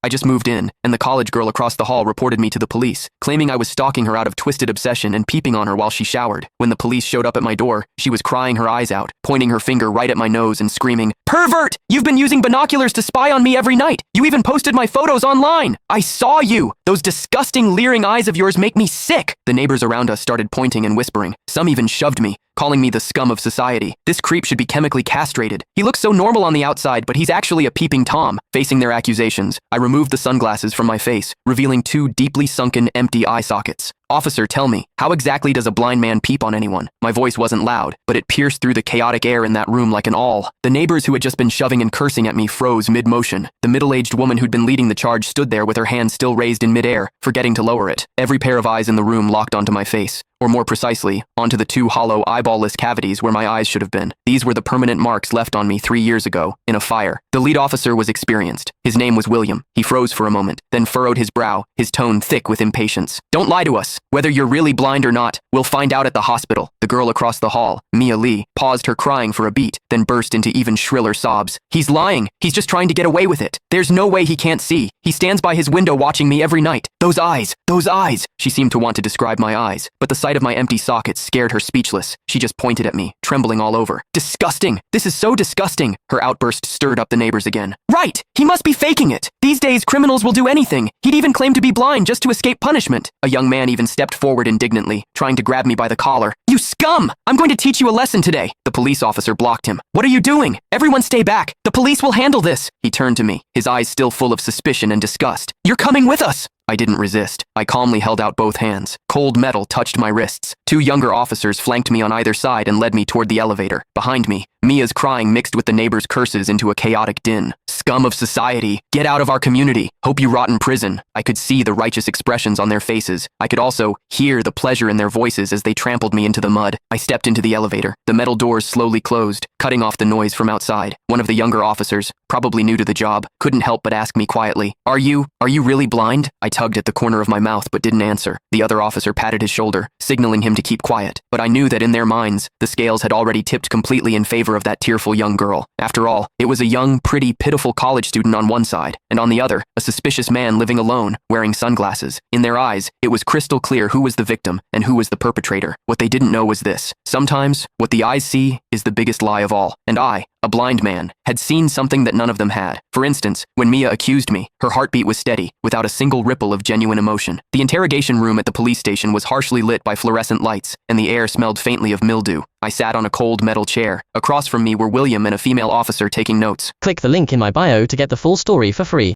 I just moved in, and the college girl across the hall reported me to the police, claiming I was stalking her out of twisted obsession and peeping on her while she showered. When the police showed up at my door, she was crying her eyes out, pointing her finger right at my nose and screaming, "Pervert! You've been using binoculars to spy on me every night! You even posted my photos online! I saw you! Those disgusting, leering eyes of yours make me sick!" The neighbors around us started pointing and whispering. Some even shoved me, calling me the scum of society. This creep should be chemically castrated. He looks so normal on the outside, but he's actually a peeping Tom. Facing their accusations, I removed the sunglasses from my face, revealing two deeply sunken, empty eye sockets. "Officer, tell me, how exactly does a blind man peep on anyone?" My voice wasn't loud, but it pierced through the chaotic air in that room like an awl. The neighbors who had just been shoving and cursing at me froze mid-motion. The middle-aged woman who'd been leading the charge stood there with her hand still raised in mid-air, forgetting to lower it. Every pair of eyes in the room locked onto my face, or more precisely, onto the two hollow, eyeball-less cavities where my eyes should have been. These were the permanent marks left on me 3 years ago, in a fire. The lead officer was experienced. His name was William. He froze for a moment, then furrowed his brow, his tone thick with impatience. "Don't lie to us. Whether you're really blind or not, we'll find out at the hospital." The girl across the hall, Mia Lee, paused her crying for a beat, then burst into even shriller sobs. "He's lying. He's just trying to get away with it. There's no way he can't see. He stands by his window watching me every night. Those eyes, those eyes." She seemed to want to describe my eyes, but the sight of my empty sockets scared her speechless. She just pointed at me, trembling all over. "Disgusting! This is so disgusting!" Her outburst stirred up the neighbors again. "Right! He must be faking it! These days, criminals will do anything. He'd even claim to be blind just to escape punishment." A young man even stepped forward indignantly, trying to grab me by the collar. "You scum! I'm going to teach you a lesson today." The police officer blocked him. "What are you doing? Everyone stay back! The police will handle this!" He turned to me, his eyes still full of suspicion and disgust. "You're coming with us!" I didn't resist. I calmly held out both hands. Cold metal touched my wrists. Two younger officers flanked me on either side and led me toward the elevator. Behind me, Mia's crying mixed with the neighbors' curses into a chaotic din. "Scum of society! Get out of our community! Hope you rot in prison!" I could see the righteous expressions on their faces. I could also hear the pleasure in their voices as they trampled me into the mud. I stepped into the elevator. The metal doors slowly closed, cutting off the noise from outside. One of the younger officers, probably new to the job, couldn't help but ask me quietly, Are you really blind?" I tugged at the corner of my mouth but didn't answer. The other officer patted his shoulder, signaling him to keep quiet. But I knew that in their minds, the scales had already tipped completely in favor of that tearful young girl. After all, it was a young, pretty, pitiful college student on one side, and on the other, a suspicious man living alone, wearing sunglasses. In their eyes, it was crystal clear who was the victim and who was the perpetrator. What they didn't know was this. Sometimes, what the eyes see is the biggest lie of all. And I, a blind man, had seen something that none of them had. For instance, when Mia accused me, her heartbeat was steady, without a single ripple of genuine emotion. The interrogation room at the police station was harshly lit by fluorescent lights, and the air smelled faintly of mildew. I sat on a cold metal chair. Across from me were William and a female officer taking notes. Click the link in my bio to get the full story for free.